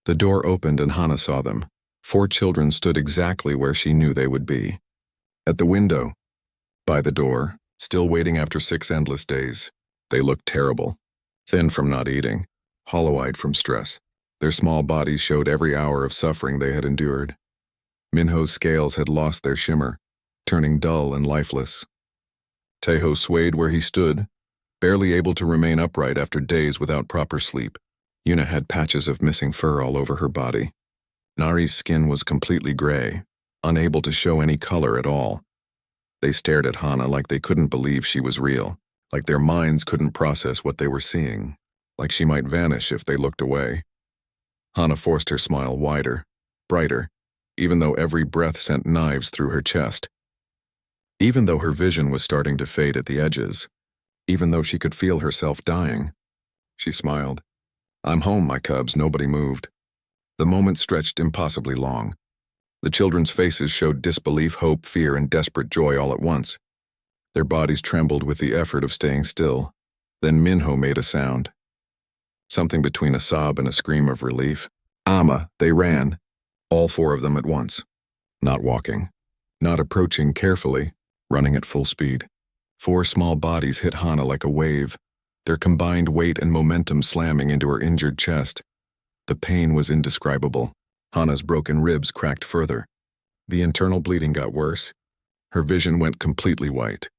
The door opened and Hana saw them. 4 children stood exactly where she knew they would be. At the window, by the door, still waiting after 6 endless days. They looked terrible. Thin from not eating, hollow-eyed from stress. Their small bodies showed every hour of suffering they had endured. Minho's scales had lost their shimmer, turning dull and lifeless. Taeho swayed where he stood, barely able to remain upright after days without proper sleep. Yuna had patches of missing fur all over her body. Nari's skin was completely gray, unable to show any color at all. They stared at Hana like they couldn't believe she was real, like their minds couldn't process what they were seeing, like she might vanish if they looked away. Hana forced her smile wider, brighter, even though every breath sent knives through her chest. Even though her vision was starting to fade at the edges, even though she could feel herself dying, she smiled. "I'm home, my cubs," nobody moved. The moment stretched impossibly long. The children's faces showed disbelief, hope, fear, and desperate joy all at once. Their bodies trembled with the effort of staying still. Then Minho made a sound. Something between a sob and a scream of relief. "Ama," they ran. All 4 of them at once. Not walking. Not approaching carefully, running at full speed. 4 small bodies hit Hana like a wave, their combined weight and momentum slamming into her injured chest. The pain was indescribable. Hana's broken ribs cracked further. The internal bleeding got worse. Her vision went completely white.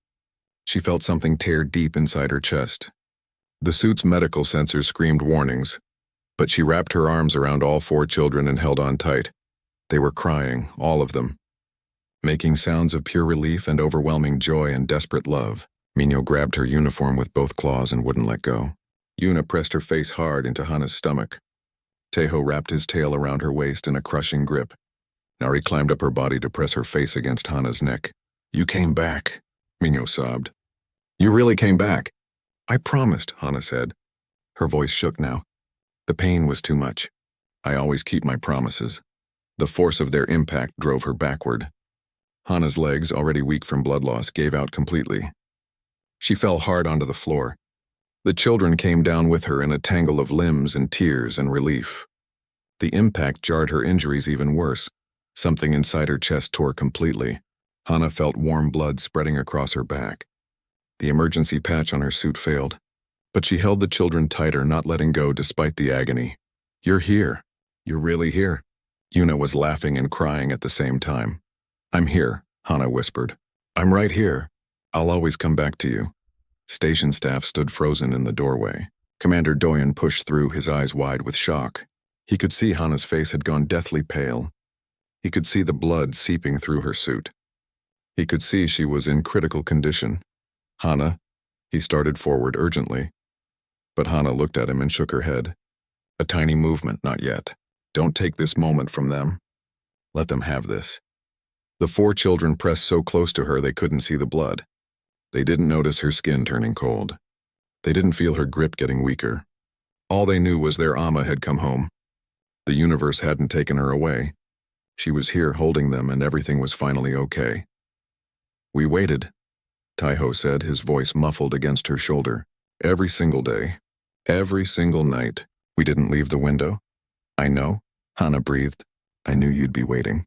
She felt something tear deep inside her chest. The suit's medical sensors screamed warnings, but she wrapped her arms around all 4 children and held on tight. They were crying, all of them, making sounds of pure relief and overwhelming joy and desperate love. Minho grabbed her uniform with both claws and wouldn't let go. Yuna pressed her face hard into Hana's stomach. Taeho wrapped his tail around her waist in a crushing grip. Nari climbed up her body to press her face against Hana's neck. "You came back," Minho sobbed. "You really came back." "I promised," Hana said. Her voice shook now. The pain was too much. "I always keep my promises." The force of their impact drove her backward. Hana's legs, already weak from blood loss, gave out completely. She fell hard onto the floor. The children came down with her in a tangle of limbs and tears and relief. The impact jarred her injuries even worse. Something inside her chest tore completely. Hana felt warm blood spreading across her back. The emergency patch on her suit failed, but she held the children tighter, not letting go despite the agony. "You're here. You're really here." Yuna was laughing and crying at the same time. "I'm here," Hana whispered. "I'm right here. I'll always come back to you." Station staff stood frozen in the doorway. Commander Doyen pushed through, his eyes wide with shock. He could see Hana's face had gone deathly pale. He could see the blood seeping through her suit. He could see she was in critical condition. "Hana," he started forward urgently. But Hana looked at him and shook her head. "A tiny movement, not yet. Don't take this moment from them. Let them have this." The 4 children pressed so close to her they couldn't see the blood. They didn't notice her skin turning cold. They didn't feel her grip getting weaker. All they knew was their Ama had come home. The universe hadn't taken her away. She was here holding them, and everything was finally okay. "We waited," Taeho said, his voice muffled against her shoulder. "Every single day. Every single night. We didn't leave the window." "I know," Hana breathed. "I knew you'd be waiting.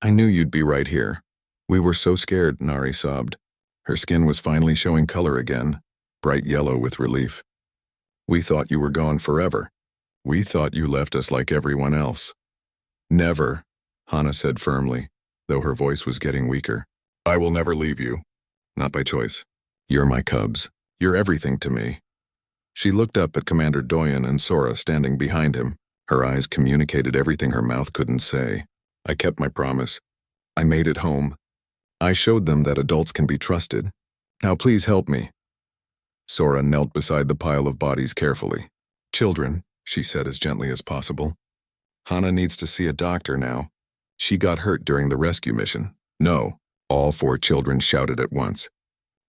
I knew you'd be right here. We were so scared," Nari sobbed. Her skin was finally showing color again, bright yellow with relief. "We thought you were gone forever. We thought you left us like everyone else." "Never," Hana said firmly, though her voice was getting weaker. "I will never leave you. Not by choice. You're my cubs. You're everything to me." She looked up at Commander Doyen and Sora standing behind him. Her eyes communicated everything her mouth couldn't say. "I kept my promise. I made it home. I showed them that adults can be trusted. Now please help me." Sora knelt beside the pile of bodies carefully. "Children," she said as gently as possible. "Hana needs to see a doctor now. She got hurt during the rescue mission." "No," all 4 children shouted at once.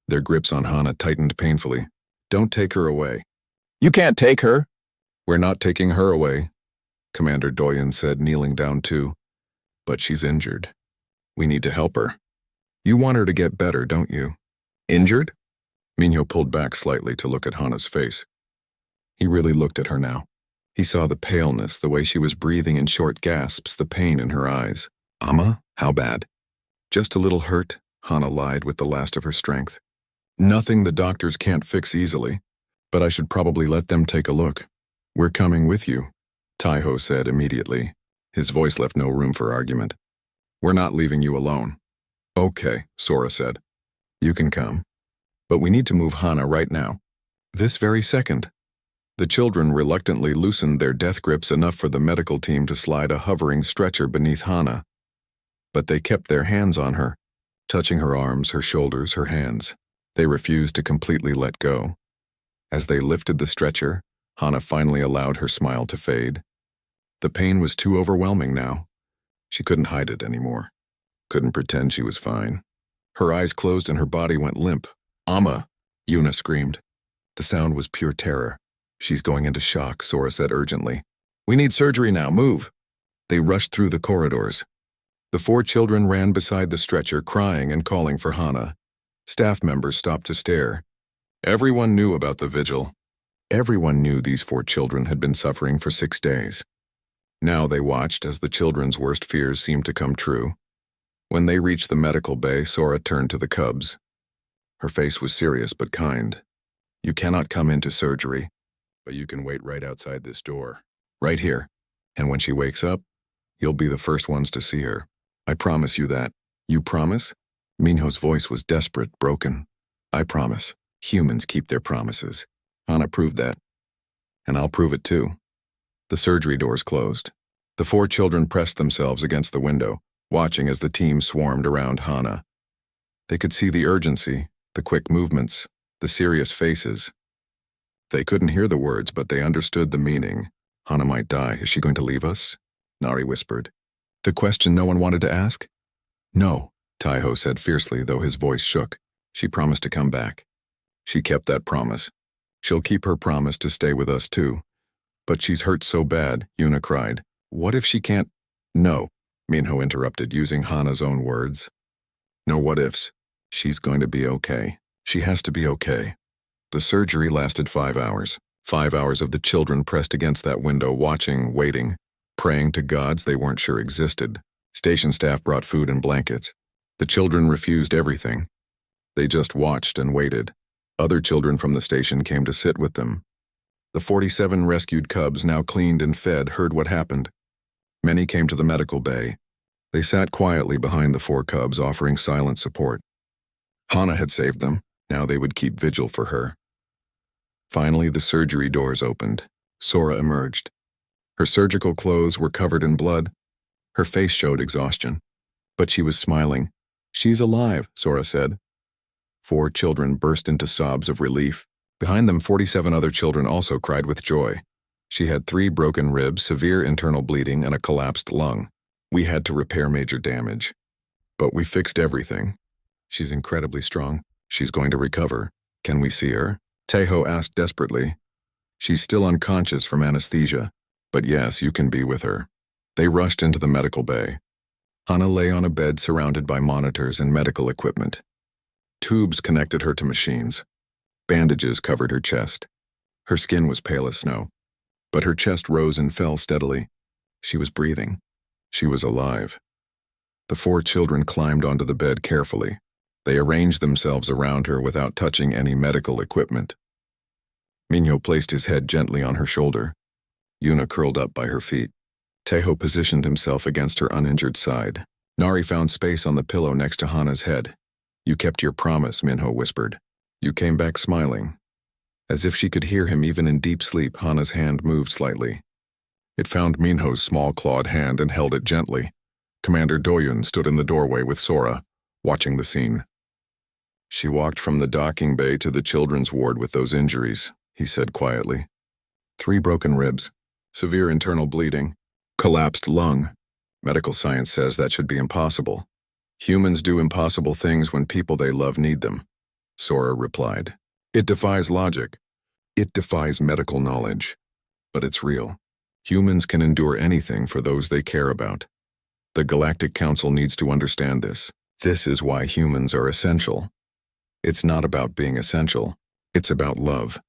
Their grips on Hana tightened painfully. "Don't take her away." "You can't take her." "We're not taking her away," Commander Doyen said, kneeling down too. "But she's injured. We need to help her. You want her to get better, don't you?" "Injured?" Minho pulled back slightly to look at Hana's face. He really looked at her now. He saw the paleness, the way she was breathing in short gasps, the pain in her eyes. "Amma, how bad?" "Just a little hurt," Hana lied with the last of her strength. "Nothing the doctors can't fix easily, but I should probably let them take a look." "We're coming with you," Taiho said immediately. His voice left no room for argument. "We're not leaving you alone." "Okay," Sora said. "You can come. But we need to move Hana right now. This very second." The children reluctantly loosened their death grips enough for the medical team to slide a hovering stretcher beneath Hana. But they kept their hands on her, touching her arms, her shoulders, her hands. They refused to completely let go. As they lifted the stretcher, Hana finally allowed her smile to fade. The pain was too overwhelming now. She couldn't hide it anymore. Couldn't pretend she was fine. Her eyes closed and her body went limp. "Amma!" Yuna screamed. The sound was pure terror. "She's going into shock," Sora said urgently. "We need surgery now, move!" They rushed through the corridors. The 4 children ran beside the stretcher, crying and calling for Hana. Staff members stopped to stare. Everyone knew about the vigil. Everyone knew these 4 children had been suffering for 6 days. Now they watched as the children's worst fears seemed to come true. When they reached the medical bay, Sora turned to the cubs. Her face was serious but kind. "You cannot come into surgery, but you can wait right outside this door. Right here. And when she wakes up, you'll be the first ones to see her. I promise you that." "You promise?" Minho's voice was desperate, broken. "I promise. Humans keep their promises. Hana proved that. And I'll prove it too." The surgery doors closed. The 4 children pressed themselves against the window, watching as the team swarmed around Hana. They could see the urgency, the quick movements, the serious faces. They couldn't hear the words, but they understood the meaning. "Hana might die. Is she going to leave us?" Nari whispered. "The question no one wanted to ask?" "No," Taiho said fiercely, though his voice shook. "She promised to come back. She kept that promise. She'll keep her promise to stay with us too. But she's hurt so bad," Yuna cried. "What if she can't—" "No," Minho interrupted, using Hana's own words. "No what-ifs. She's going to be okay. She has to be okay." The surgery lasted 5 hours. 5 hours of the children pressed against that window, watching, waiting, praying to gods they weren't sure existed. Station staff brought food and blankets. The children refused everything. They just watched and waited. Other children from the station came to sit with them. The 47 rescued cubs, now cleaned and fed, heard what happened. Many came to the medical bay. They sat quietly behind the 4 cubs, offering silent support. Hana had saved them. Now they would keep vigil for her. Finally, the surgery doors opened. Sora emerged. Her surgical clothes were covered in blood. Her face showed exhaustion. But she was smiling. "She's alive," Sora said. 4 children burst into sobs of relief. Behind them, 47 other children also cried with joy. She had 3 broken ribs, severe internal bleeding, and a collapsed lung. "We had to repair major damage. But we fixed everything. She's incredibly strong. She's going to recover. Can we see her?" Taiho asked desperately. "She's still unconscious from anesthesia. But yes, you can be with her." They rushed into the medical bay. Hana lay on a bed surrounded by monitors and medical equipment. Tubes connected her to machines. Bandages covered her chest. Her skin was pale as snow. But her chest rose and fell steadily. She was breathing. She was alive. The 4 children climbed onto the bed carefully. They arranged themselves around her without touching any medical equipment. Minho placed his head gently on her shoulder. Yuna curled up by her feet. Taiho positioned himself against her uninjured side. Nari found space on the pillow next to Hana's head. "You kept your promise," Minho whispered. "You came back smiling." As if she could hear him even in deep sleep, Hana's hand moved slightly. It found Minho's small clawed hand and held it gently. Commander Doyun stood in the doorway with Sora, watching the scene. "She walked from the docking bay to the children's ward with those injuries," he said quietly. 3 broken ribs, severe internal bleeding, collapsed lung. Medical science says that should be impossible. Humans do impossible things when people they love need them, Sora replied. It defies logic. It defies medical knowledge. But it's real. Humans can endure anything for those they care about. The Galactic Council needs to understand this. This is why humans are essential. It's not about being essential. It's about love.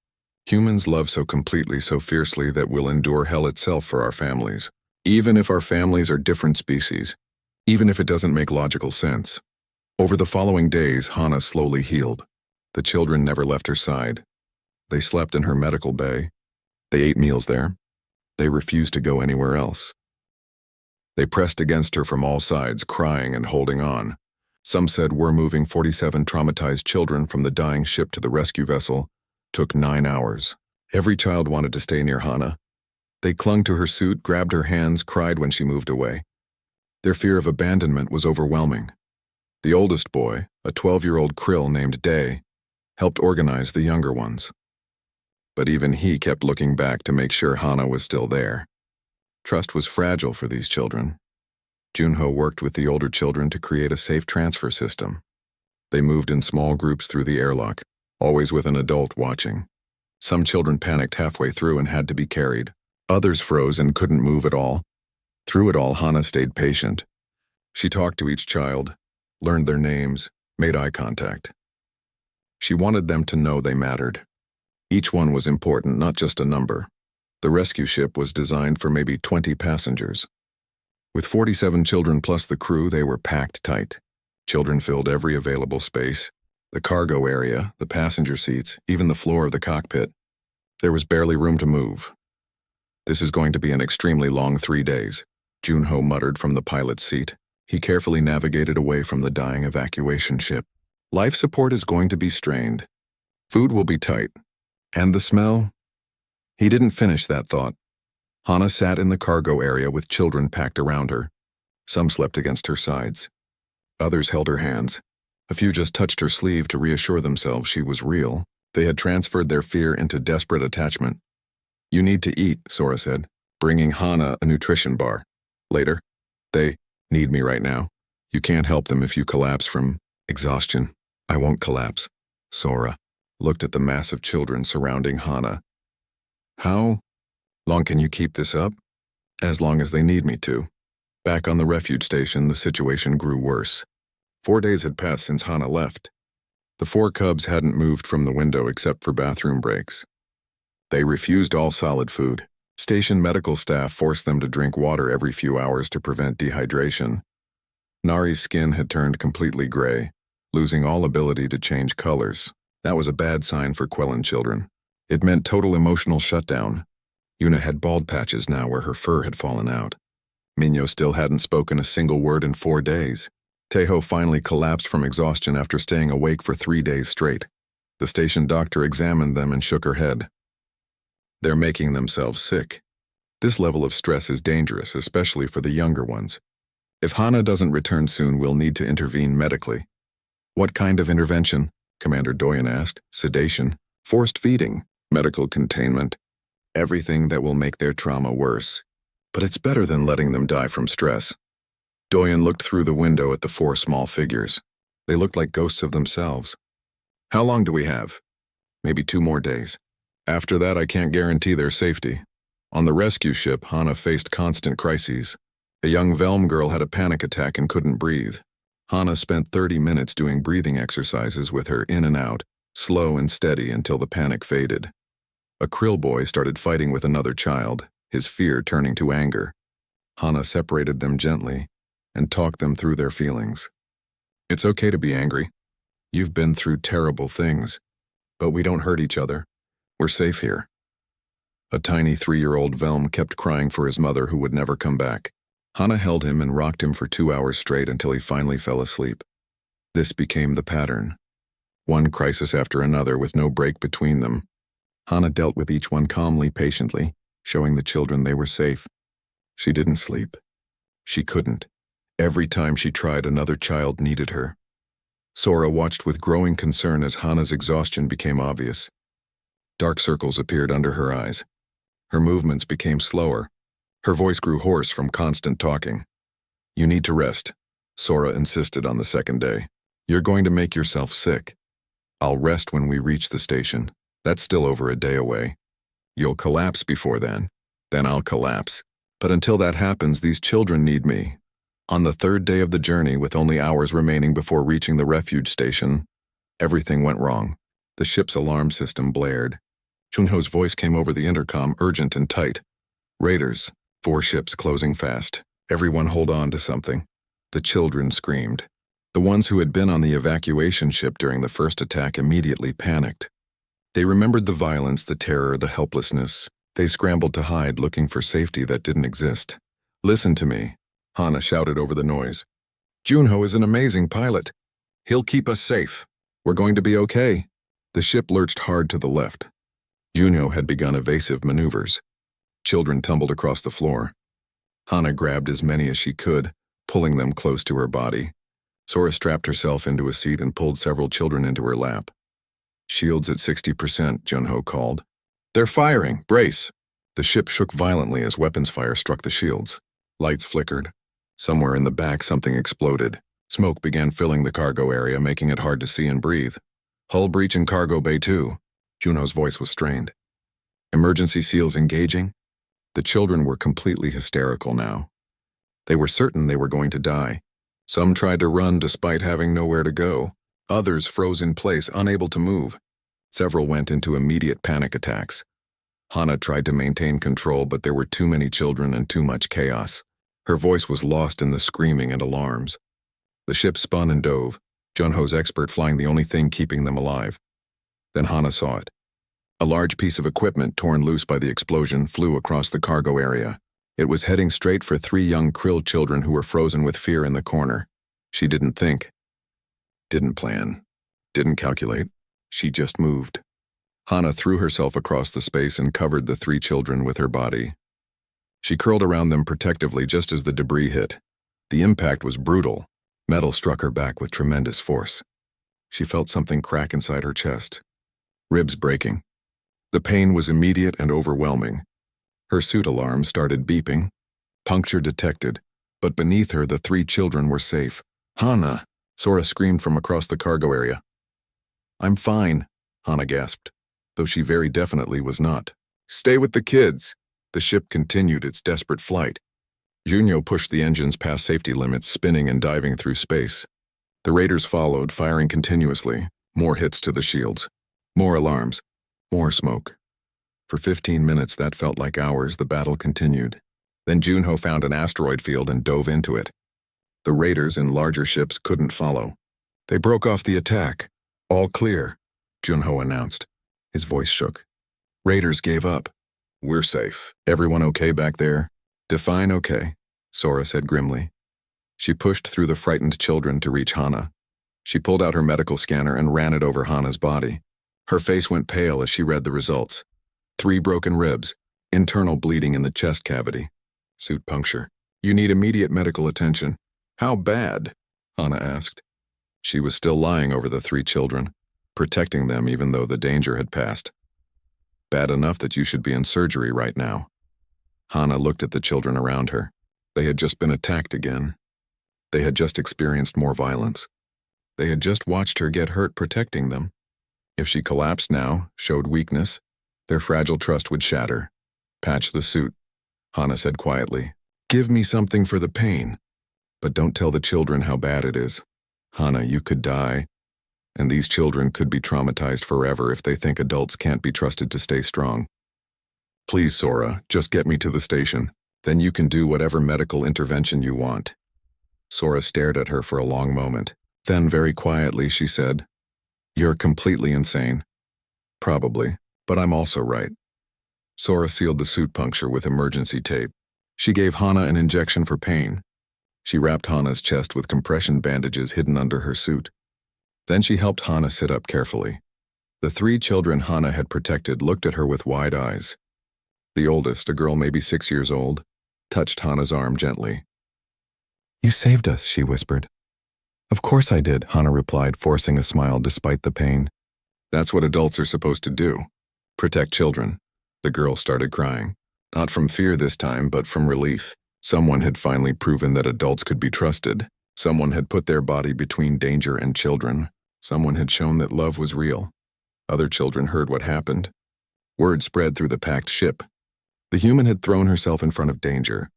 Humans love so completely, so fiercely that we'll endure hell itself for our families. Even if our families are different species. Even if it doesn't make logical sense. Over the following days, Hana slowly healed. The children never left her side. They slept in her medical bay. They ate meals there. They refused to go anywhere else. They pressed against her from all sides, crying and holding on. Some said we're moving 47 traumatized children from the dying ship to the rescue vessel. Took 9 hours. Every child wanted to stay near Hana. They clung to her suit, grabbed her hands, cried when she moved away. Their fear of abandonment was overwhelming. The oldest boy, a 12-year-old Krill named Day, helped organize the younger ones. But even he kept looking back to make sure Hana was still there. Trust was fragile for these children. Junho worked with the older children to create a safe transfer system. They moved in small groups through the airlock, always with an adult watching. Some children panicked halfway through and had to be carried. Others froze and couldn't move at all. Through it all, Hana stayed patient. She talked to each child, learned their names, made eye contact. She wanted them to know they mattered. Each one was important, not just a number. The rescue ship was designed for maybe 20 passengers. With 47 children plus the crew, they were packed tight. Children filled every available space. The cargo area, the passenger seats, even the floor of the cockpit. There was barely room to move. This is going to be an extremely long 3 days, Junho muttered from the pilot's seat. He carefully navigated away from the dying evacuation ship. Life support is going to be strained. Food will be tight. And the smell? He didn't finish that thought. Hana sat in the cargo area with children packed around her. Some slept against her sides. Others held her hands. A few just touched her sleeve to reassure themselves she was real. They had transferred their fear into desperate attachment. You need to eat, Sora said, bringing Hana a nutrition bar. Later. They need me right now. You can't help them if you collapse from exhaustion. I won't collapse. Sora looked at the mass of children surrounding Hana. How long can you keep this up? As long as they need me to. Back on the refuge station, the situation grew worse. 4 days had passed since Hana left. The 4 cubs hadn't moved from the window except for bathroom breaks. They refused all solid food. Station medical staff forced them to drink water every few hours to prevent dehydration. Nari's skin had turned completely gray, losing all ability to change colors. That was a bad sign for Quellan children. It meant total emotional shutdown. Yuna had bald patches now where her fur had fallen out. Minho still hadn't spoken a single word in 4 days. Tejo finally collapsed from exhaustion after staying awake for 3 days straight. The station doctor examined them and shook her head. They're making themselves sick. This level of stress is dangerous, especially for the younger ones. If Hana doesn't return soon, we'll need to intervene medically. What kind of intervention? Commander Doyen asked. Sedation, forced feeding, medical containment, everything that will make their trauma worse. But it's better than letting them die from stress. Doyen looked through the window at the 4 small figures. They looked like ghosts of themselves. How long do we have? Maybe 2 more days. After that, I can't guarantee their safety. On the rescue ship, Hana faced constant crises. A young Velm girl had a panic attack and couldn't breathe. Hana spent 30 minutes doing breathing exercises with her in and out, slow and steady until the panic faded. A Krill boy started fighting with another child, his fear turning to anger. Hana separated them gently and talked them through their feelings. It's okay to be angry. You've been through terrible things, but we don't hurt each other. We're safe here. A tiny 3-year-old Velm kept crying for his mother who would never come back. Hana held him and rocked him for 2 hours straight until he finally fell asleep. This became the pattern. One crisis after another with no break between them. Hana dealt with each one calmly, patiently, showing the children they were safe. She didn't sleep. She couldn't. Every time she tried, another child needed her. Sora watched with growing concern as Hana's exhaustion became obvious. Dark circles appeared under her eyes. Her movements became slower. Her voice grew hoarse from constant talking. You need to rest, Sora insisted on the second day. You're going to make yourself sick. I'll rest when we reach the station. That's still over a day away. You'll collapse before then. Then I'll collapse. But until that happens, these children need me. On the 3rd day of the journey, with only hours remaining before reaching the refuge station, everything went wrong. The ship's alarm system blared. Junho's voice came over the intercom, urgent and tight. Raiders, 4 ships closing fast. Everyone hold on to something. The children screamed. The ones who had been on the evacuation ship during the first attack immediately panicked. They remembered the violence, the terror, the helplessness. They scrambled to hide, looking for safety that didn't exist. Listen to me, Hana shouted over the noise. Junho is an amazing pilot. He'll keep us safe. We're going to be okay. The ship lurched hard to the left. Junho had begun evasive maneuvers. Children tumbled across the floor. Hana grabbed as many as she could, pulling them close to her body. Sora strapped herself into a seat and pulled several children into her lap. Shields at 60%, Junho called. They're firing! Brace! The ship shook violently as weapons fire struck the shields. Lights flickered. Somewhere in the back, something exploded. Smoke began filling the cargo area, making it hard to see and breathe. Hull breach in cargo bay 2. Junho's voice was strained. Emergency seals engaging? The children were completely hysterical now. They were certain they were going to die. Some tried to run despite having nowhere to go. Others froze in place, unable to move. Several went into immediate panic attacks. Hana tried to maintain control, but there were too many children and too much chaos. Her voice was lost in the screaming and alarms. The ship spun and dove, Junho's expert flying the only thing keeping them alive. Then Hana saw it. A large piece of equipment torn loose by the explosion flew across the cargo area. It was heading straight for 3 young krill children who were frozen with fear in the corner. She didn't think. Didn't plan. Didn't calculate. She just moved. Hana threw herself across the space and covered the 3 children with her body. She curled around them protectively just as the debris hit. The impact was brutal. Metal struck her back with tremendous force. She felt something crack inside her chest. Ribs breaking. The pain was immediate and overwhelming. Her suit alarm started beeping. Puncture detected, but beneath her the 3 children were safe. Hana! Sora screamed from across the cargo area. I'm fine, Hana gasped, though she very definitely was not. Stay with the kids! The ship continued its desperate flight. Junho pushed the engines past safety limits, spinning and diving through space. The raiders followed, firing continuously. More hits to the shields. More alarms. More smoke. For 15 minutes, that felt like hours, the battle continued. Then Junho found an asteroid field and dove into it. The raiders in larger ships couldn't follow. They broke off the attack. All clear, Junho announced. His voice shook. Raiders gave up. We're safe. Everyone okay back there? Define okay, Sora said grimly. She pushed through the frightened children to reach Hana. She pulled out her medical scanner and ran it over Hana's body. Her face went pale as she read the results. 3 broken ribs, internal bleeding in the chest cavity. Suit puncture. You need immediate medical attention. How bad? Hana asked. She was still lying over the 3 children, protecting them even though the danger had passed. Bad enough that you should be in surgery right now. Hana looked at the children around her. They had just been attacked again. They had just experienced more violence. They had just watched her get hurt protecting them. If she collapsed now, showed weakness, their fragile trust would shatter. Patch the suit, Hana said quietly. Give me something for the pain. But don't tell the children how bad it is. Hana, you could die. And these children could be traumatized forever if they think adults can't be trusted to stay strong. Please, Sora, just get me to the station. Then you can do whatever medical intervention you want. Sora stared at her for a long moment. Then, very quietly, she said, You're completely insane. Probably, but I'm also right. Sora sealed the suit puncture with emergency tape. She gave Hana an injection for pain. She wrapped Hana's chest with compression bandages hidden under her suit. Then she helped Hana sit up carefully. The 3 children Hana had protected looked at her with wide eyes. The oldest, a girl maybe 6 years old, touched Hana's arm gently. You saved us, she whispered. Of course I did, Hana replied, forcing a smile despite the pain. That's what adults are supposed to do. Protect children. The girl started crying. Not from fear this time, but from relief. Someone had finally proven that adults could be trusted. Someone had put their body between danger and children. Someone had shown that love was real. Other children heard what happened. Word spread through the packed ship. The human had thrown herself in front of danger.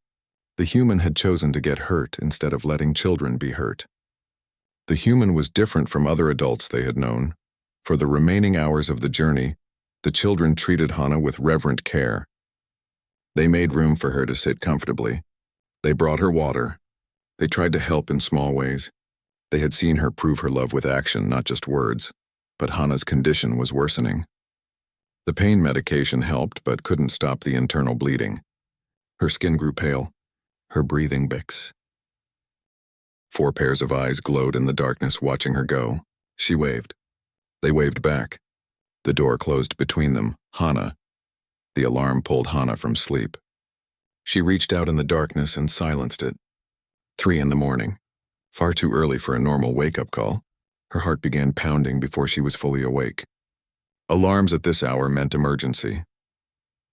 The human had chosen to get hurt instead of letting children be hurt. The human was different from other adults they had known. For the remaining hours of the journey, The children treated Hana with reverent care. They made room for her to sit comfortably. They brought her water. They tried to help in small ways. They had seen her prove her love with action, not just words. But Hana's condition was worsening. The pain medication helped, but couldn't stop the internal bleeding. Her skin grew pale. Her breathing bix. 4 pairs of eyes glowed in the darkness, watching her go. She waved. They waved back. The door closed between them. Hana. The alarm pulled Hana from sleep. She reached out in the darkness and silenced it. 3 in the morning. Far too early for a normal wake-up call. Her heart began pounding before she was fully awake. Alarms at this hour meant emergency.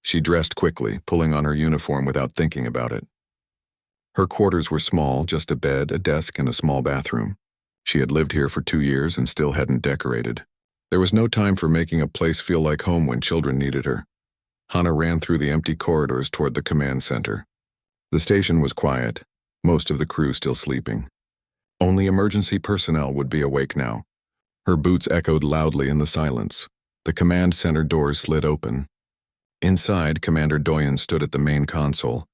She dressed quickly, pulling on her uniform without thinking about it. Her quarters were small, just a bed, a desk, and a small bathroom. She had lived here for 2 years and still hadn't decorated. There was no time for making a place feel like home when children needed her. Hana ran through the empty corridors toward the command center. The station was quiet, most of the crew still sleeping. Only emergency personnel would be awake now. Her boots echoed loudly in the silence. The command center doors slid open. Inside, Commander Doyen stood at the main console,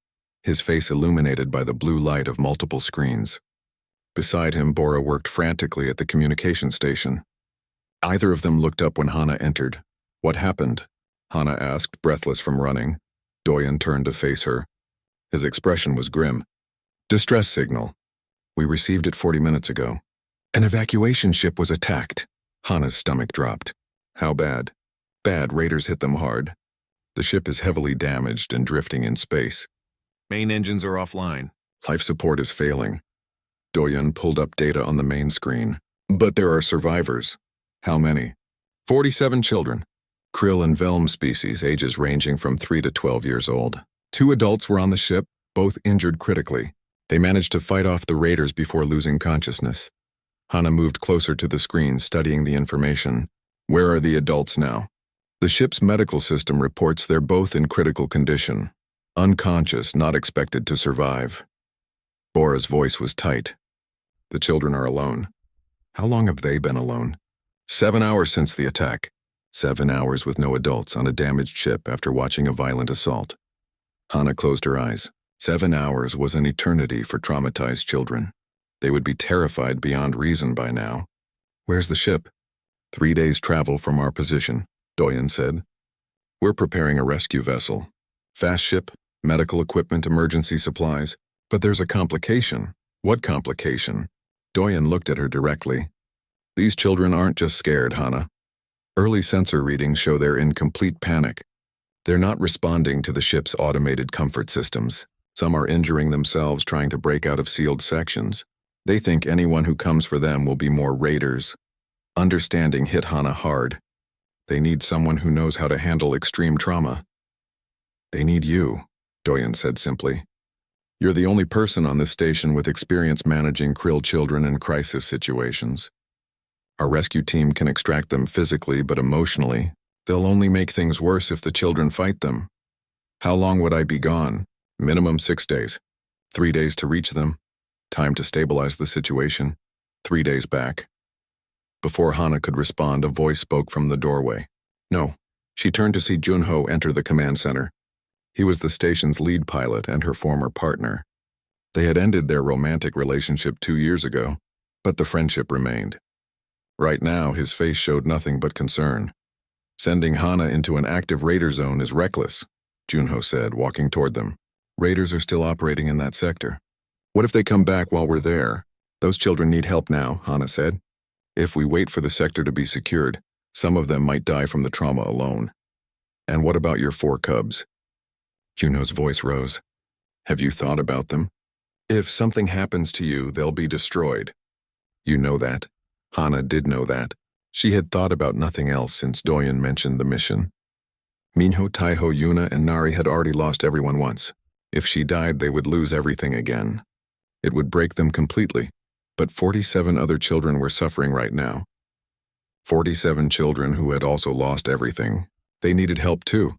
his face illuminated by the blue light of multiple screens. Beside him, Bora worked frantically at the communication station. Either of them looked up when Hana entered. "What happened?" Hana asked, breathless from running. Doyen turned to face her. His expression was grim. "Distress signal. We received it 40 minutes ago. An evacuation ship was attacked." Hana's stomach dropped. "How bad?" "Bad. Raiders hit them hard. The ship is heavily damaged and drifting in space. Main engines are offline. Life support is failing." Doyen pulled up data on the main screen. "But there are survivors." "How many?" 47 children. Krill and Velm species, ages ranging from 3 to 12 years old. 2 adults were on the ship, both injured critically. They managed to fight off the raiders before losing consciousness. Hana moved closer to the screen, studying the information. "Where are the adults now?" "The ship's medical system reports they're both in critical condition. Unconscious, not expected to survive." Bora's voice was tight. "The children are alone." "How long have they been alone?" 7 hours since the attack. 7 hours with no adults on a damaged ship after watching a violent assault. Hana closed her eyes. 7 hours was an eternity for traumatized children. They would be terrified beyond reason by now. "Where's the ship?" 3 days' travel from our position, Doyen said. "We're preparing a rescue vessel. Fast ship, medical equipment, emergency supplies. But there's a complication." "What complication?" Doyen looked at her directly. "These children aren't just scared, Hana. Early sensor readings show they're in complete panic. They're not responding to the ship's automated comfort systems. Some are injuring themselves trying to break out of sealed sections. They think anyone who comes for them will be more raiders." Understanding hit Hana hard. They need someone who knows how to handle extreme trauma. "They need you," Doyen said simply. "You're the only person on this station with experience managing Krill children in crisis situations. Our rescue team can extract them physically, but emotionally, they'll only make things worse if the children fight them. How long would I be gone? Minimum 6 days. 3 days to reach them. Time to stabilize the situation. 3 days back." Before Hana could respond, a voice spoke from the doorway. "No." She turned to see Junho enter the command center. He was the station's lead pilot and her former partner. They had ended their romantic relationship 2 years ago, but the friendship remained. Right now, his face showed nothing but concern. "Sending Hana into an active raider zone is reckless," Junho said, walking toward them. "Raiders are still operating in that sector. What if they come back while we're there?" "Those children need help now," Hana said. "If we wait for the sector to be secured, some of them might die from the trauma alone." "And what about your 4 cubs?" Junho's voice rose. "Have you thought about them? If something happens to you, they'll be destroyed." "You know that." Hana did know that. She had thought about nothing else since Doyen mentioned the mission. Minho, Taiho, Yuna, and Nari had already lost everyone once. If she died, they would lose everything again. It would break them completely. But 47 other children were suffering right now. 47 children who had also lost everything. They needed help too.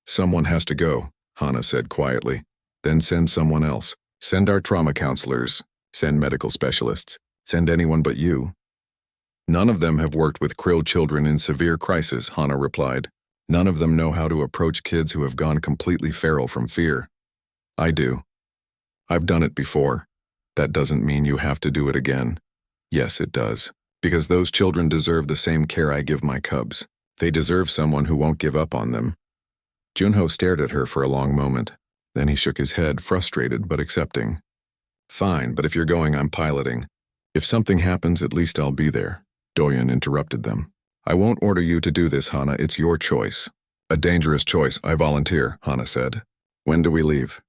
"Someone has to go," Hana said quietly. "Then send someone else. Send our trauma counselors. Send medical specialists. Send anyone but you." "None of them have worked with Krill children in severe crisis," Hana replied. None of them know how to approach kids who have gone completely feral from fear. I do. I've done it before. That doesn't mean you have to do it again. Yes, it does. Because those children deserve the same care I give my cubs. They deserve someone who won't give up on them. Junho stared at her for a long moment. Then he shook his head, frustrated but accepting. Fine, but if you're going, I'm piloting. If something happens, at least I'll be there. Doyen interrupted them. I won't order you to do this, Hana. It's your choice. A dangerous choice. I volunteer, Hana said. When do we leave?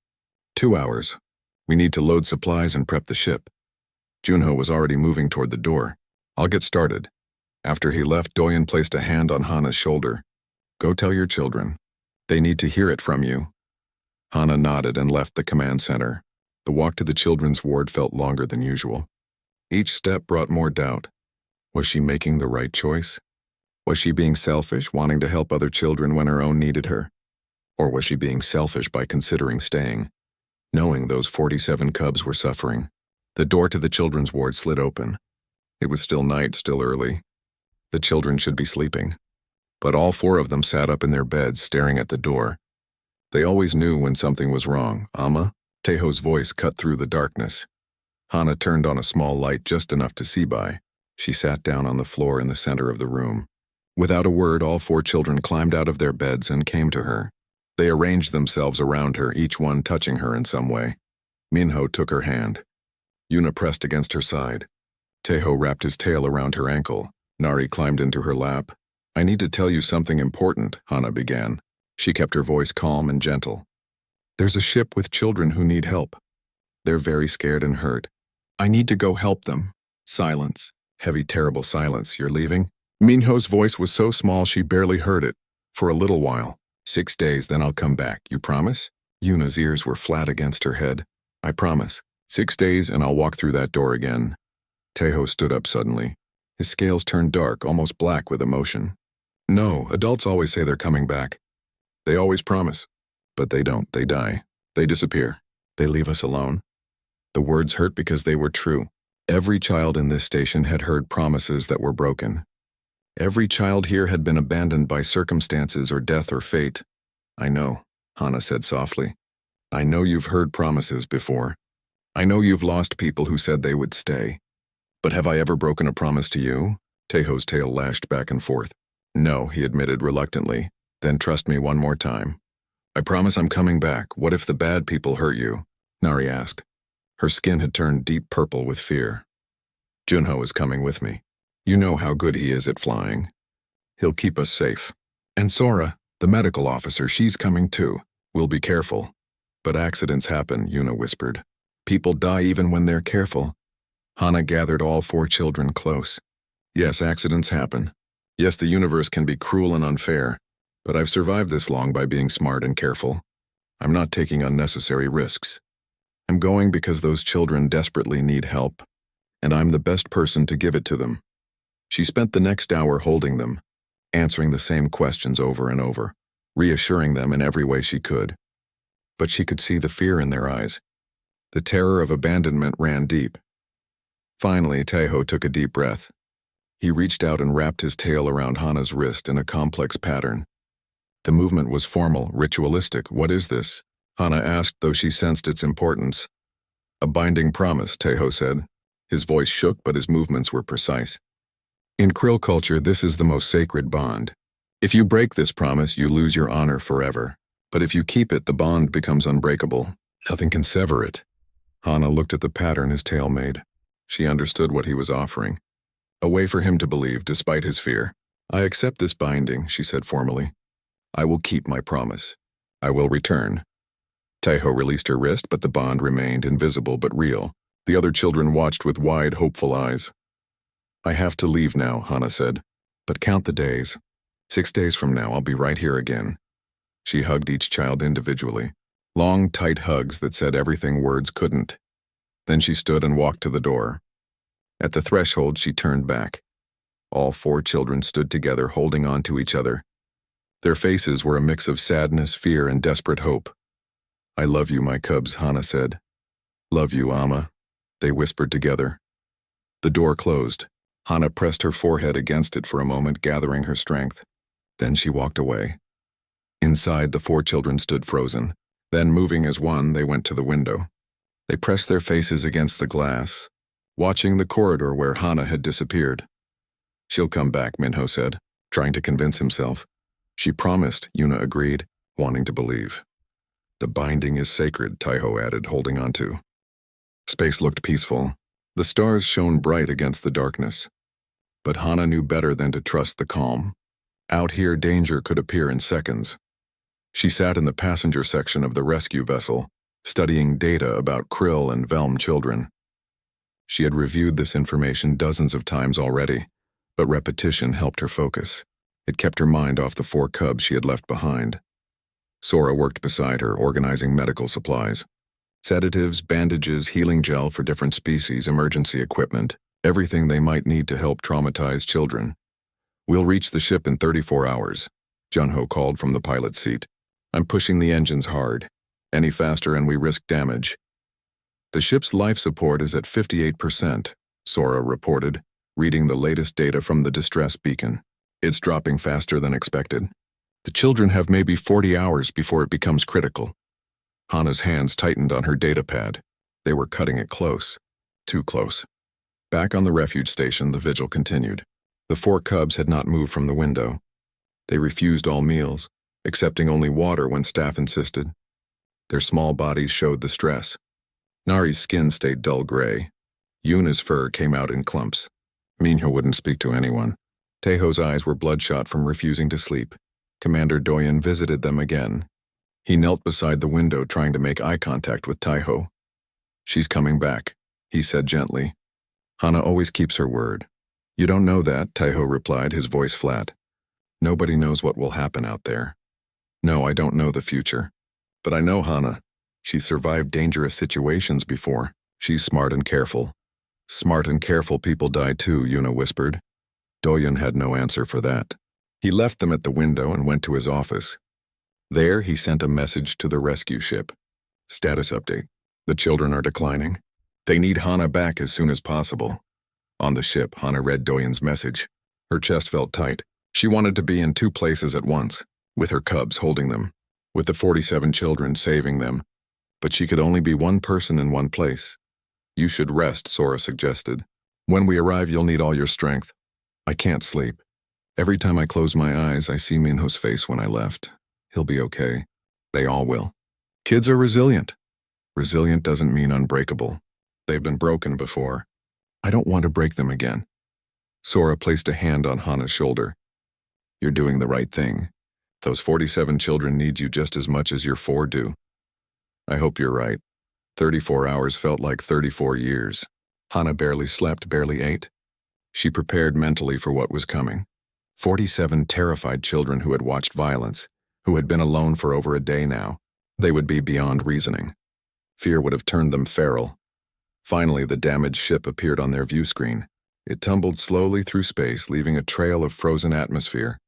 2 hours. We need to load supplies and prep the ship. Junho was already moving toward the door. I'll get started. After he left, Doyen placed a hand on Hana's shoulder. Go tell your children. They need to hear it from you. Hana nodded and left the command center. The walk to the children's ward felt longer than usual. Each step brought more doubt. Was she making the right choice? Was she being selfish, wanting to help other children when her own needed her? Or was she being selfish by considering staying, knowing those 47 cubs were suffering? The door to the children's ward slid open. It was still night, still early. The children should be sleeping. But all 4 of them sat up in their beds, staring at the door. They always knew when something was wrong. Amma? Teho's voice cut through the darkness. Hana turned on a small light just enough to see by. She sat down on the floor in the center of the room. Without a word, all 4 children climbed out of their beds and came to her. They arranged themselves around her, each one touching her in some way. Minho took her hand. Yuna pressed against her side. Teho wrapped his tail around her ankle. Nari climbed into her lap. I need to tell you something important, Hana began. She kept her voice calm and gentle. There's a ship with children who need help. They're very scared and hurt. I need to go help them. Silence. Heavy, terrible silence. You're leaving? Minho's voice was so small she barely heard it. For a little while. 6 days, then I'll come back. You promise? Yuna's ears were flat against her head. I promise. 6 days and I'll walk through that door again. Teho stood up suddenly. His scales turned dark, almost black with emotion. No, adults always say they're coming back. They always promise. But they don't. They die. They disappear. They leave us alone. The words hurt because they were true. Every child in this station had heard promises that were broken. Every child here had been abandoned by circumstances or death or fate. I know, Hana said softly. I know you've heard promises before. I know you've lost people who said they would stay. But have I ever broken a promise to you? Teho's tail lashed back and forth. No, he admitted reluctantly. Then trust me one more time. I promise I'm coming back. What if the bad people hurt you? Nari asked. Her skin had turned deep purple with fear. Junho is coming with me. You know how good he is at flying. He'll keep us safe. And Sora, the medical officer, she's coming too. We'll be careful. But accidents happen, Yuna whispered. People die even when they're careful. Hana gathered all 4 children close. Yes, accidents happen. Yes, the universe can be cruel and unfair. But I've survived this long by being smart and careful. I'm not taking unnecessary risks. I'm going because those children desperately need help. And I'm the best person to give it to them. She spent the next hour holding them, answering the same questions over and over, reassuring them in every way she could. But she could see the fear in their eyes. The terror of abandonment ran deep. Finally, Teho took a deep breath. He reached out and wrapped his tail around Hana's wrist in a complex pattern. The movement was formal, ritualistic. What is this? Hana asked, though she sensed its importance. A binding promise, Teho said. His voice shook, but his movements were precise. In Krill culture, this is the most sacred bond. If you break this promise, you lose your honor forever. But if you keep it, the bond becomes unbreakable. Nothing can sever it. Hana looked at the pattern his tail made. She understood what he was offering. A way for him to believe, despite his fear. I accept this binding, she said formally. I will keep my promise. I will return. Teho released her wrist, but the bond remained invisible but real. The other children watched with wide, hopeful eyes. I have to leave now, Hana said. But count the days. 6 days from now, I'll be right here again. She hugged each child individually. Long, tight hugs that said everything words couldn't. Then she stood and walked to the door. At the threshold, she turned back. All 4 children stood together, holding on to each other. Their faces were a mix of sadness, fear, and desperate hope. I love you, my cubs, Hana said. Love you, Amma, they whispered together. The door closed. Hana pressed her forehead against it for a moment, gathering her strength. Then she walked away. Inside, the 4 children stood frozen. Then, moving as one, they went to the window. They pressed their faces against the glass, watching the corridor where Hana had disappeared. "She'll come back," Minho said, trying to convince himself. "She promised," Yuna agreed, wanting to believe. "The binding is sacred," Taiho added, holding on to. Space looked peaceful. The stars shone bright against the darkness. But Hana knew better than to trust the calm. Out here, danger could appear in seconds. She sat in the passenger section of the rescue vessel, studying data about Krill and Velm children. She had reviewed this information dozens of times already, but repetition helped her focus. It kept her mind off the 4 cubs she had left behind. Sora worked beside her, organizing medical supplies. Sedatives, bandages, healing gel for different species, emergency equipment, everything they might need to help traumatized children. "We'll reach the ship in 34 hours, Junho called from the pilot's seat. "I'm pushing the engines hard. Any faster and we risk damage." "The ship's life support is at 58%, Sora reported, reading the latest data from the distress beacon. "It's dropping faster than expected. The children have maybe 40 hours before it becomes critical." Hana's hands tightened on her data pad. They were cutting it close. Too close. Back on the refuge station, the vigil continued. The 4 cubs had not moved from the window. They refused all meals, accepting only water when staff insisted. Their small bodies showed the stress. Nari's skin stayed dull gray. Yuna's fur came out in clumps. Minho wouldn't speak to anyone. Teiho's eyes were bloodshot from refusing to sleep. Commander Doyen visited them again. He knelt beside the window trying to make eye contact with Taiho. "She's coming back," he said gently. "Hana always keeps her word." "You don't know that," Taiho replied, his voice flat. "Nobody knows what will happen out there." "No, I don't know the future. But I know Hana. She's survived dangerous situations before. She's smart and careful." "Smart and careful people die too," Yuna whispered. Doyen had no answer for that. He left them at the window and went to his office. There, he sent a message to the rescue ship. "Status update. The children are declining. They need Hana back as soon as possible." On the ship, Hana read Doyen's message. Her chest felt tight. She wanted to be in 2 places at once, with her cubs holding them, with the 47 children saving them. But she could only be one person in one place. "You should rest," Sora suggested. "When we arrive, you'll need all your strength." "I can't sleep. Every time I close my eyes, I see Minho's face when I left. He'll be okay. They all will. Kids are resilient." "Resilient doesn't mean unbreakable. They've been broken before. I don't want to break them again." Sora placed a hand on Hana's shoulder. "You're doing the right thing. Those 47 children need you just as much as your 4 do." "I hope you're right. 34 hours felt like 34 years. Hana barely slept, barely ate. She prepared mentally for what was coming. 47 terrified children who had watched violence, who had been alone for over a day now. They would be beyond reasoning. Fear would have turned them feral. Finally, the damaged ship appeared on their view screen. It tumbled slowly through space, leaving a trail of frozen atmosphere.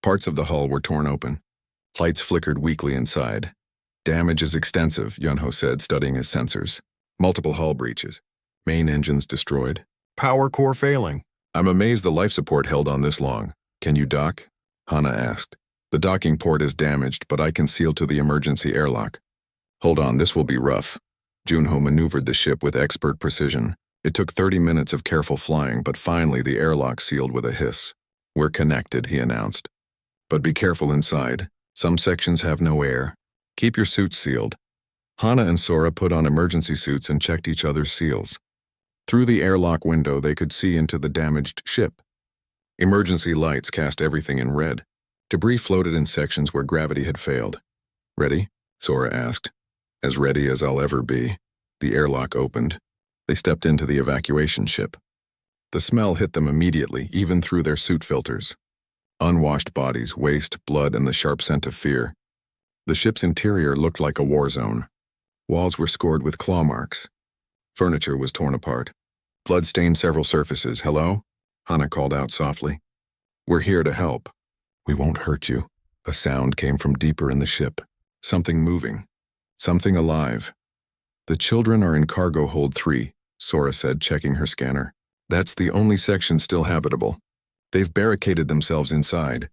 Parts of the hull were torn open. Lights flickered weakly inside. "Damage is extensive," Yunho said, studying his sensors. "Multiple hull breaches. Main engines destroyed. Power core failing. I'm amazed the life support held on this long. Can you dock?" Hana asked. "The docking port is damaged, but I can seal to the emergency airlock." "Hold on, this will be rough." Junho maneuvered the ship with expert precision. It took 30 minutes of careful flying, but finally the airlock sealed with a hiss. "We're connected," he announced. "But be careful inside. Some sections have no air. Keep your suits sealed." Hana and Sora put on emergency suits and checked each other's seals. Through the airlock window, they could see into the damaged ship. Emergency lights cast everything in red. Debris floated in sections where gravity had failed. "Ready?" Sora asked. "As ready as I'll ever be." The airlock opened. They stepped into the evacuation ship. The smell hit them immediately, even through their suit filters. Unwashed bodies, waste, blood, and the sharp scent of fear. The ship's interior looked like a war zone. Walls were scored with claw marks. Furniture was torn apart. Blood stained several surfaces. "Hello?" Hana called out softly. "We're here to help." "We won't hurt you." A sound came from deeper in the ship. Something moving. Something alive. "The children are in cargo hold 3, Sora said, checking her scanner. "That's the only section still habitable. They've barricaded themselves inside."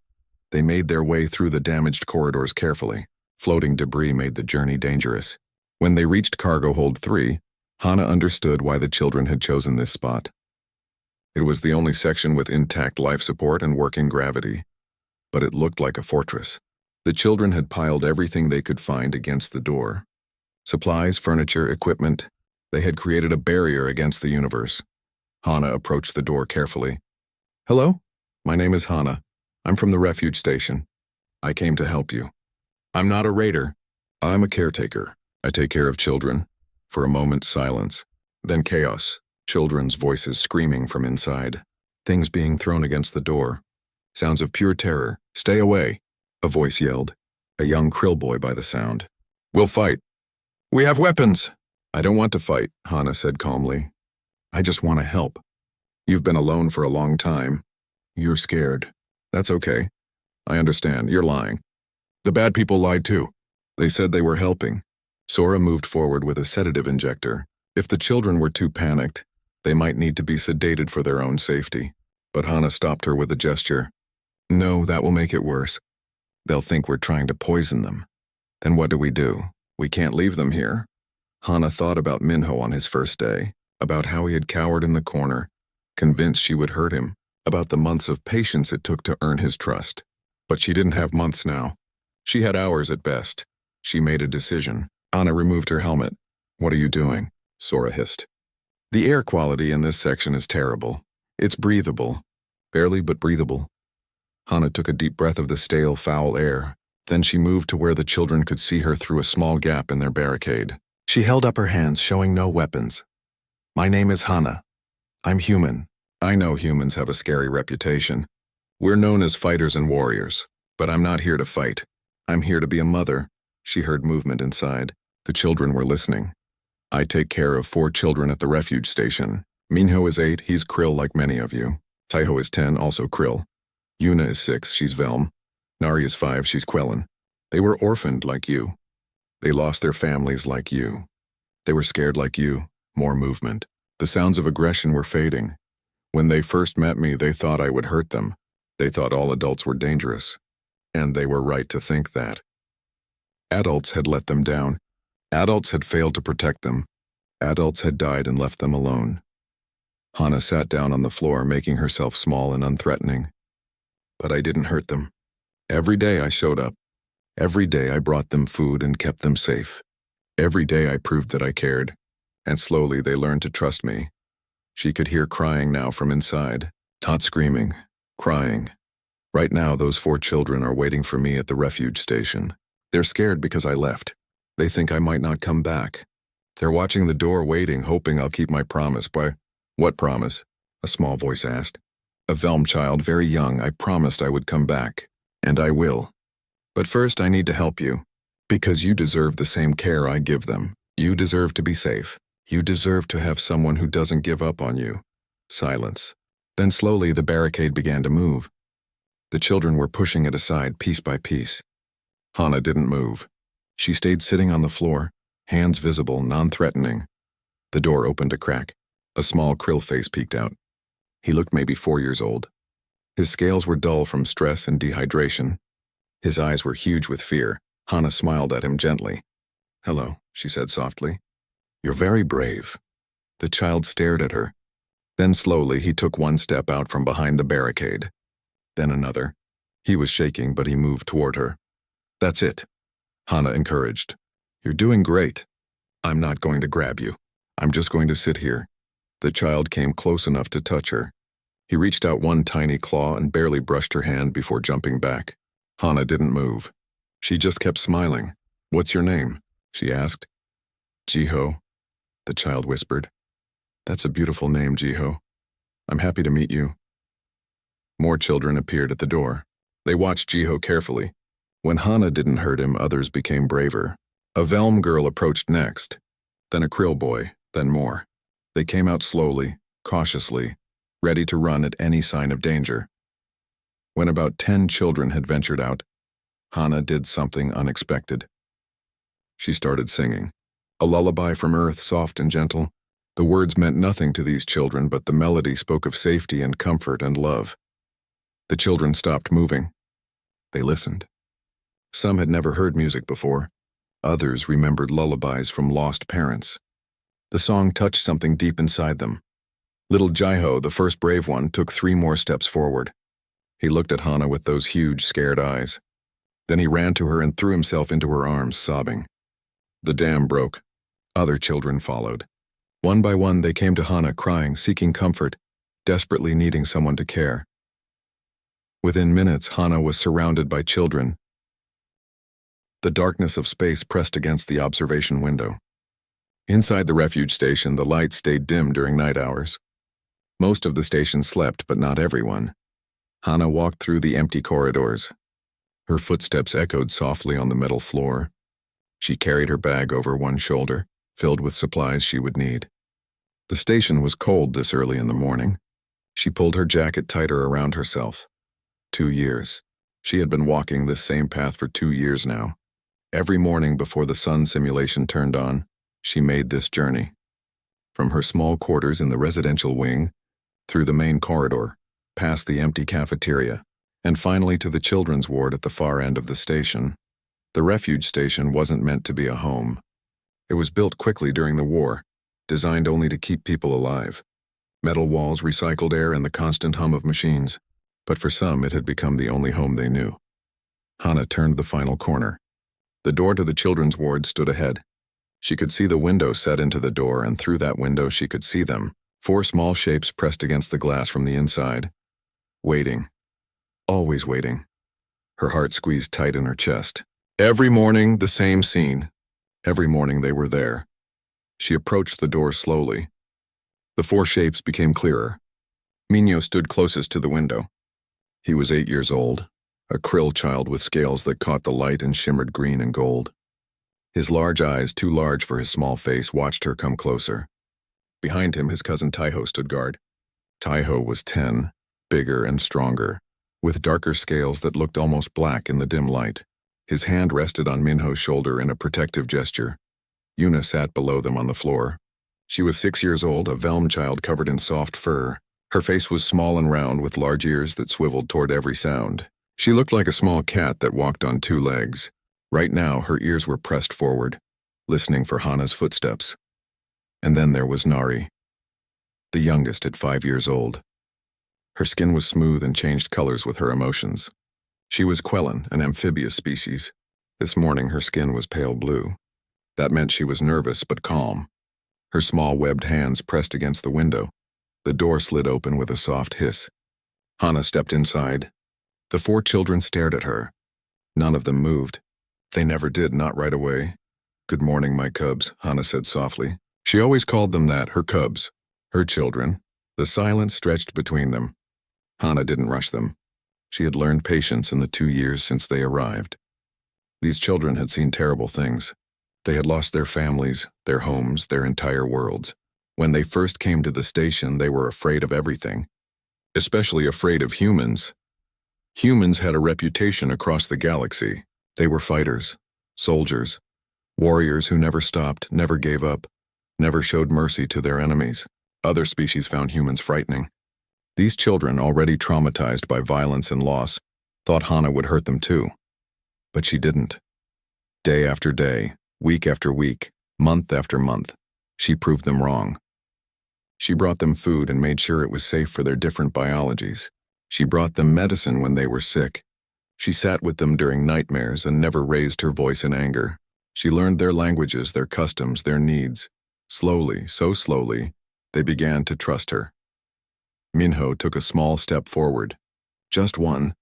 They made their way through the damaged corridors carefully. Floating debris made the journey dangerous. When they reached Cargo Hold 3, Hana understood why the children had chosen this spot. It was the only section with intact life support and working gravity, but it looked like a fortress. The children had piled everything they could find against the door. Supplies, furniture, equipment. They had created a barrier against the universe. Hana approached the door carefully. "Hello? My name is Hana. I'm from the refuge station. I came to help you. I'm not a raider. I'm a caretaker. I take care of children." For a moment, silence. Then chaos. Children's voices screaming from inside. Things being thrown against the door. Sounds of pure terror. "Stay away," a voice yelled. A young krill boy by the sound. "We'll fight. We have weapons." "I don't want to fight," Hana said calmly. "I just want to help. You've been alone for a long time. You're scared. That's okay. I understand. You're lying. The bad people lied too. They said they were helping." Sora moved forward with a sedative injector. If the children were too panicked, they might need to be sedated for their own safety. But Hana stopped her with a gesture. "No, that will make it worse. They'll think we're trying to poison them. Then what do? We can't leave them here." Hana thought about Minho on his first day, about how he had cowered in the corner, convinced she would hurt him, about the months of patience it took to earn his trust. But she didn't have months now. She had hours at best. She made a decision. Hana removed her helmet. "What are you doing?" Sora hissed. "The air quality in this section is terrible. It's breathable. Barely, but breathable." Hana took a deep breath of the stale, foul air. Then she moved to where the children could see her through a small gap in their barricade. She held up her hands, showing no weapons. "My name is Hana. I'm human. I know humans have a scary reputation. We're known as fighters and warriors. But I'm not here to fight. I'm here to be a mother." She heard movement inside. The children were listening. "I take care of 4 children at the refuge station. Minho is 8, he's krill like many of you. Taiho is 10, also krill. Yuna is 6, she's Velm. Nari is 5, she's Quellen. They were orphaned like you. They lost their families like you. They were scared like you." More movement. The sounds of aggression were fading. "When they first met me, they thought I would hurt them. They thought all adults were dangerous. And they were right to think that. Adults had let them down. Adults had failed to protect them. Adults had died and left them alone." Hana sat down on the floor, making herself small and unthreatening. "But I didn't hurt them. Every day I showed up. Every day I brought them food and kept them safe. Every day I proved that I cared. And slowly they learned to trust me." She could hear crying now from inside. Not screaming, crying. "Right now those 4 children are waiting for me at the refuge station. They're scared because I left. They think I might not come back. They're watching the door waiting, hoping I'll keep my promise." "What promise?" a small voice asked. "A Velm child, very young, I promised I would come back. And I will. But first I need to help you. Because you deserve the same care I give them. You deserve to be safe. You deserve to have someone who doesn't give up on you." Silence. Then slowly the barricade began to move. The children were pushing it aside piece by piece. Hana didn't move. She stayed sitting on the floor, hands visible, non-threatening. The door opened a crack. A small krill face peeked out. He looked maybe 4 years old. His scales were dull from stress and dehydration. His eyes were huge with fear. Hana smiled at him gently. "Hello," she said softly. "You're very brave." The child stared at her. Then slowly he took one step out from behind the barricade. Then another. He was shaking, but he moved toward her. "That's it," Hana encouraged. "You're doing great. I'm not going to grab you. I'm just going to sit here." The child came close enough to touch her. He reached out one tiny claw and barely brushed her hand before jumping back. Hana didn't move. She just kept smiling. "What's your name?" she asked. "Jiho," the child whispered. "That's a beautiful name, Jiho. I'm happy to meet you." More children appeared at the door. They watched Jiho carefully. When Hana didn't hurt him, others became braver. A Velm girl approached next, then a krill boy, then more. They came out slowly, cautiously, ready to run at any sign of danger. When about 10 children had ventured out, Hana did something unexpected. She started singing. A lullaby from Earth, soft and gentle. The words meant nothing to these children, but the melody spoke of safety and comfort and love. The children stopped moving. They listened. Some had never heard music before. Others remembered lullabies from lost parents. The song touched something deep inside them. Little Jaiho, the first brave one, took 3 more steps forward. He looked at Hana with those huge, scared eyes. Then he ran to her and threw himself into her arms, sobbing. The dam broke. Other children followed. One by one, they came to Hana, crying, seeking comfort, desperately needing someone to care. Within minutes, Hana was surrounded by children. The darkness of space pressed against the observation window. Inside the refuge station, the lights stayed dim during night hours. Most of the station slept, but not everyone. Hana walked through the empty corridors. Her footsteps echoed softly on the metal floor. She carried her bag over one shoulder, filled with supplies she would need. The station was cold this early in the morning. She pulled her jacket tighter around herself. 2 years. She had been walking this same path for 2 years now. Every morning before the sun simulation turned on, she made this journey. From her small quarters in the residential wing, through the main corridor, past the empty cafeteria, and finally to the children's ward at the far end of the station. The refuge station wasn't meant to be a home. It was built quickly during the war, designed only to keep people alive. Metal walls, recycled air, and the constant hum of machines. But for some, it had become the only home they knew. Hana turned the final corner. The door to the children's ward stood ahead. She could see the window set into the door, and through that window she could see them, 4 small shapes pressed against the glass from the inside. Waiting. Always waiting. Her heart squeezed tight in her chest. Every morning, the same scene. Every morning they were there. She approached the door slowly. The 4 shapes became clearer. Minho stood closest to the window. He was 8 years old, a krill child with scales that caught the light and shimmered green and gold. His large eyes, too large for his small face, watched her come closer. Behind him, his cousin Taiho stood guard. Taiho was 10, bigger and stronger, with darker scales that looked almost black in the dim light. His hand rested on Minho's shoulder in a protective gesture. Yuna sat below them on the floor. She was 6 years old, a Velm child covered in soft fur. Her face was small and round with large ears that swiveled toward every sound. She looked like a small cat that walked on 2 legs. Right now, her ears were pressed forward, listening for Hana's footsteps. And then there was Nari, the youngest at 5 years old. Her skin was smooth and changed colors with her emotions. She was Quellan, an amphibious species. This morning, her skin was pale blue. That meant she was nervous but calm. Her small webbed hands pressed against the window. The door slid open with a soft hiss. Hana stepped inside. The 4 children stared at her. None of them moved. They never did, not right away. "Good morning, my cubs," Hana said softly. She always called them that, her cubs, her children. The silence stretched between them. Hana didn't rush them. She had learned patience in the 2 years since they arrived. These children had seen terrible things. They had lost their families, their homes, their entire worlds. When they first came to the station, they were afraid of everything, especially afraid of humans. Humans had a reputation across the galaxy. They were fighters, soldiers, warriors who never stopped, never gave up, never showed mercy to their enemies. Other species found humans frightening. These children, already traumatized by violence and loss, thought Hana would hurt them too. But she didn't. Day after day, week after week, month after month, she proved them wrong. She brought them food and made sure it was safe for their different biologies. She brought them medicine when they were sick. She sat with them during nightmares and never raised her voice in anger. She learned their languages, their customs, their needs. Slowly, so slowly, they began to trust her. Minho took a small step forward. Just one.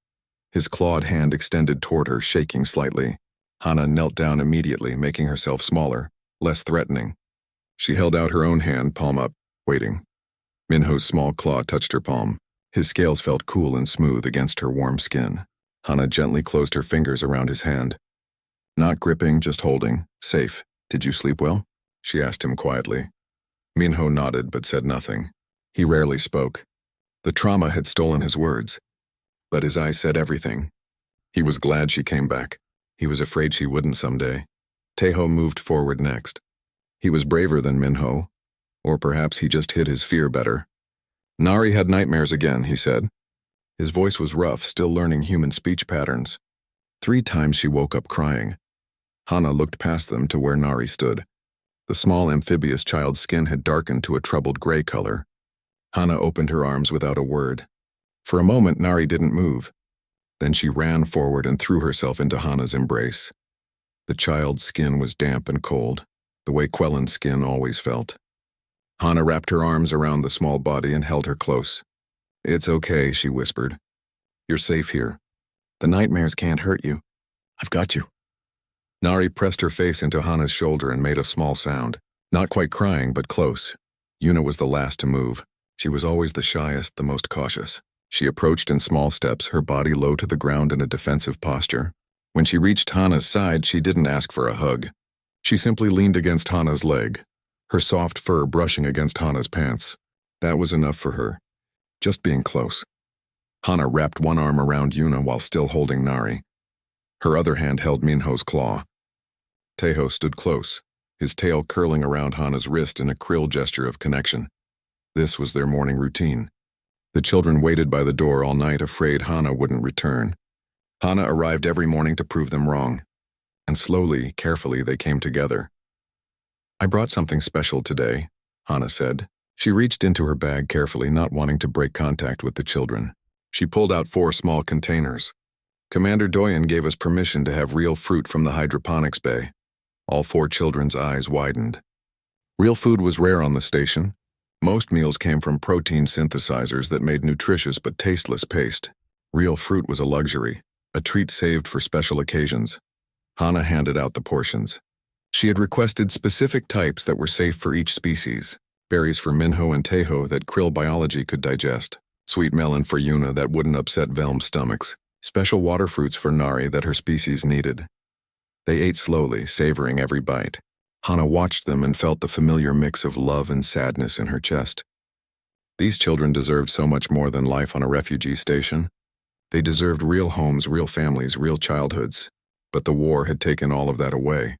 His clawed hand extended toward her, shaking slightly. Hana knelt down immediately, making herself smaller, less threatening. She held out her own hand, palm up, waiting. Minho's small claw touched her palm. His scales felt cool and smooth against her warm skin. Hana gently closed her fingers around his hand. Not gripping, just holding. Safe. "Did you sleep well?" she asked him quietly. Minho nodded but said nothing. He rarely spoke. The trauma had stolen his words. But his eyes said everything. He was glad she came back. He was afraid she wouldn't someday. Taiho moved forward next. He was braver than Minho, or perhaps he just hid his fear better. "Nari had nightmares again," he said. His voice was rough, still learning human speech patterns. 3 times she woke up crying. Hana looked past them to where Nari stood. The small amphibious child's skin had darkened to a troubled gray color. Hana opened her arms without a word. For a moment, Nari didn't move. Then she ran forward and threw herself into Hana's embrace. The child's skin was damp and cold, the way Quellen's skin always felt. Hana wrapped her arms around the small body and held her close. "It's okay," she whispered. "You're safe here. The nightmares can't hurt you. I've got you." Nari pressed her face into Hana's shoulder and made a small sound. Not quite crying, but close. Yuna was the last to move. She was always the shyest, the most cautious. She approached in small steps, her body low to the ground in a defensive posture. When she reached Hana's side, she didn't ask for a hug. She simply leaned against Hana's leg, her soft fur brushing against Hana's pants. That was enough for her. Just being close. Hana wrapped one arm around Yuna while still holding Nari. Her other hand held Minho's claw. Teho stood close, his tail curling around Hana's wrist in a krill gesture of connection. This was their morning routine. The children waited by the door all night, afraid Hana wouldn't return. Hana arrived every morning to prove them wrong. And slowly, carefully, they came together. "I brought something special today," Hana said. She reached into her bag carefully, not wanting to break contact with the children. She pulled out 4 small containers. "Commander Doyen gave us permission to have real fruit from the hydroponics bay." All 4 children's eyes widened. Real food was rare on the station. Most meals came from protein synthesizers that made nutritious but tasteless paste. Real fruit was a luxury, a treat saved for special occasions. Hana handed out the portions. She had requested specific types that were safe for each species. Berries for Minho and Teho that krill biology could digest. Sweet melon for Yuna that wouldn't upset Velm's stomachs. Special water fruits for Nari that her species needed. They ate slowly, savoring every bite. Hana watched them and felt the familiar mix of love and sadness in her chest. These children deserved so much more than life on a refugee station. They deserved real homes, real families, real childhoods. But the war had taken all of that away.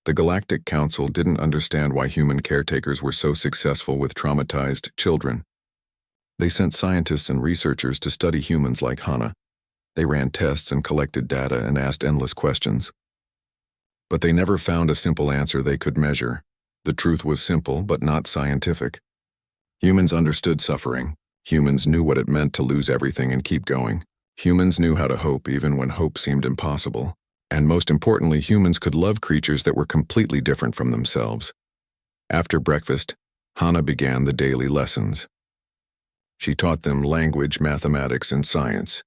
The Galactic Council didn't understand why human caretakers were so successful with traumatized children. They sent scientists and researchers to study humans like Hana. They ran tests and collected data and asked endless questions. But they never found a simple answer they could measure. The truth was simple, but not scientific. Humans understood suffering. Humans knew what it meant to lose everything and keep going. Humans knew how to hope even when hope seemed impossible. And most importantly, humans could love creatures that were completely different from themselves. After breakfast, Hana began the daily lessons. She taught them language, mathematics, and science.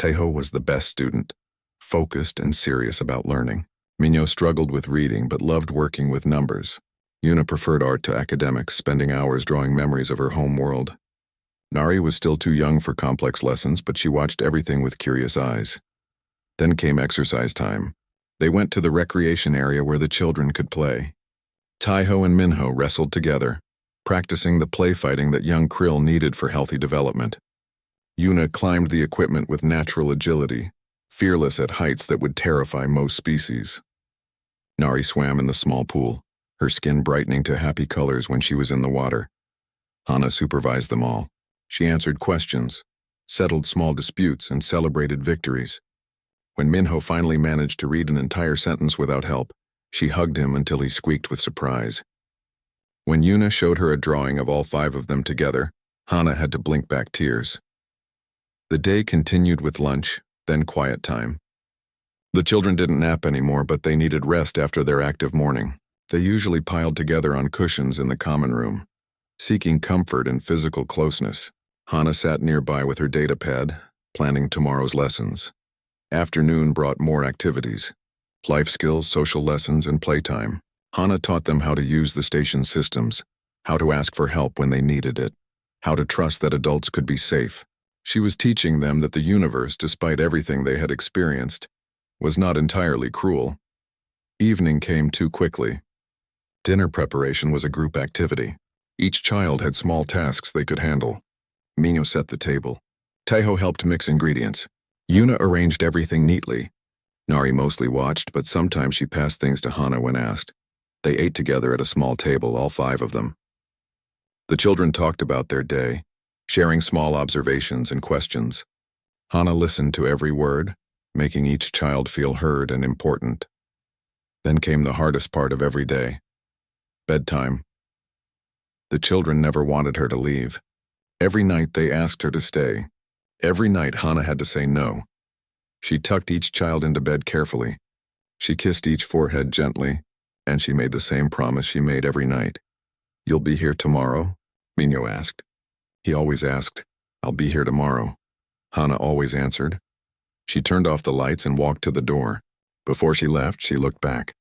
Teho was the best student, focused and serious about learning. Minho struggled with reading but loved working with numbers. Yuna preferred art to academics, spending hours drawing memories of her home world. Nari was still too young for complex lessons, but she watched everything with curious eyes. Then came exercise time. They went to the recreation area where the children could play. Teho and Minho wrestled together, practicing the play fighting that young krill needed for healthy development. Yuna climbed the equipment with natural agility, fearless at heights that would terrify most species. Nari swam in the small pool, her skin brightening to happy colors when she was in the water. Hana supervised them all. She answered questions, settled small disputes, and celebrated victories. When Minho finally managed to read an entire sentence without help, she hugged him until he squeaked with surprise. When Yuna showed her a drawing of all 5 of them together, Hana had to blink back tears. The day continued with lunch, then quiet time. The children didn't nap anymore, but they needed rest after their active morning. They usually piled together on cushions in the common room, seeking comfort and physical closeness. Hana sat nearby with her data pad, planning tomorrow's lessons. Afternoon brought more activities. Life skills, social lessons, and playtime. Hana taught them how to use the station's systems, how to ask for help when they needed it, how to trust that adults could be safe. She was teaching them that the universe, despite everything they had experienced, was not entirely cruel. Evening came too quickly. Dinner preparation was a group activity. Each child had small tasks they could handle. Minho set the table. Teho helped mix ingredients. Yuna arranged everything neatly. Nari mostly watched, but sometimes she passed things to Hana when asked. They ate together at a small table, all 5 of them. The children talked about their day, sharing small observations and questions. Hana listened to every word, making each child feel heard and important. Then came the hardest part of every day: bedtime. The children never wanted her to leave. Every night they asked her to stay. Every night Hannah had to say no. She tucked each child into bed carefully. She kissed each forehead gently, and she made the same promise she made every night. "You'll be here tomorrow?" Minho asked. He always asked, "I'll be here tomorrow." Hannah always answered. She turned off the lights and walked to the door. Before she left, she looked back.